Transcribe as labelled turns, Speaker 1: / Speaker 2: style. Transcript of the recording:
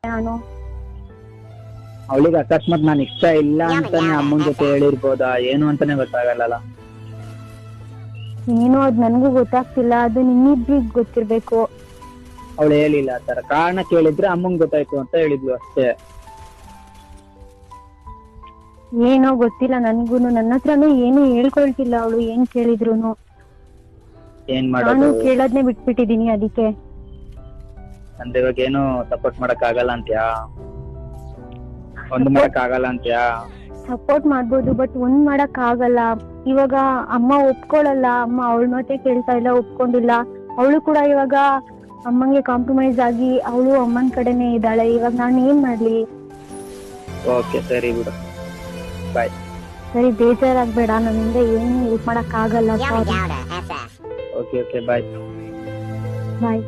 Speaker 1: ನಾನು
Speaker 2: ಅವಳಿಗೆ ಅಕಸ್ಮಾತ್ ನಾನು ಇಷ್ಟ ಇಲ್ಲ ಅಂತಾನೆ ಅಮ್ಮನ ಜೊತೆ ಹೇಳಿರ್ಬೋದಾ ಏನು ಅಂತಾನೆ ಗೊತ್ತಾಗಲ್ಲ.
Speaker 1: ಏನೋ ಅದ್ ನನ್ಗೂ ಗೊತ್ತಾಗ್ತಿಲ್ಲ, ಅದು ನಿಮ್ಮಿಬ್ರಿಗೆ ಗೊತ್ತಿರ್ಬೇಕು.
Speaker 2: ಅವಳು ಹೇಳಿಲ್ಲ ಆತರ, ಕಾರಣ ಕೇಳಿದ್ರೆ ಅಮ್ಮಂಗ್ ಗೊತ್ತಾಯ್ತು ಅಂತ ಹೇಳಿದ್ಲು ಅಷ್ಟೇ.
Speaker 1: ಏನೋ ಗೊತ್ತಿಲ್ಲ ನನ್ಗೂನು, ನನ್ನ ಹತ್ರನು ಏನು ಹೇಳ್ಕೊಳ್ತಿಲ್ಲ ಅವಳು ಏನ್ ಕೇಳಿದ್ರುನು.
Speaker 2: ಏನ್
Speaker 1: ನಾನು
Speaker 2: ಮಾಡೋದು?
Speaker 1: ಕೇಳೋದ್ನೇ ಬಿಟ್ಬಿಟ್ಟಿದೀನಿ ಅದಕ್ಕೆ.
Speaker 2: ಅಂದ್ರೆ ಇವಾಗ ಏನು ಸಪೋರ್ಟ್ ಮಾಡಕ್ ಆಗಲ್ಲ ಅಂತ್ಯಾ? ಒಂದ್ ಮಾಡಕ್ ಆಗಲ್ಲ ಅಂತ್ಯಾ?
Speaker 1: ಸಪೋರ್ಟ್ ಮಾಡ್ಬೋದು, ಬಟ್ ಒಂದ್ ಮಾಡಕ್ ಆಗಲ್ಲ. ಇವಾಗ ಅಮ್ಮ ಒಪ್ಕೊಳಲ್ಲ, ಅಮ್ಮ ಅವಳ ಮಾತೆ ಕೇಳ್ತಾ ಇಲ್ಲ, ಒಪ್ಕೊಂಡಿಲ್ಲ. ಅವಳು ಕೂಡ ಇವಾಗ ಅಮ್ಮಂಗೆ ಕಾಂಪ್ರಮೈಸ್ ಆಗಿ ಅವಳು ಅಮ್ಮನ ಕಡೆನೆ ಇದ್ದಾಳೆ. ಇವಾಗ ನಾನು ಏನ್ ಮಾಡ್ಲಿ?
Speaker 2: ಓಕೆ ಸರಿ ಬಿಡು, ಬಾಯ್.
Speaker 1: ಸರಿ, ಬೇಜಾರಾಗ್ಬೇಡ, ನನ್ನಿಂದ ಏನು ಹೆಲ್ಪ್ ಮಾಡಕ್ ಆಗಲ್ಲ.
Speaker 2: Okay okay bye.
Speaker 1: ಬಾಯ್.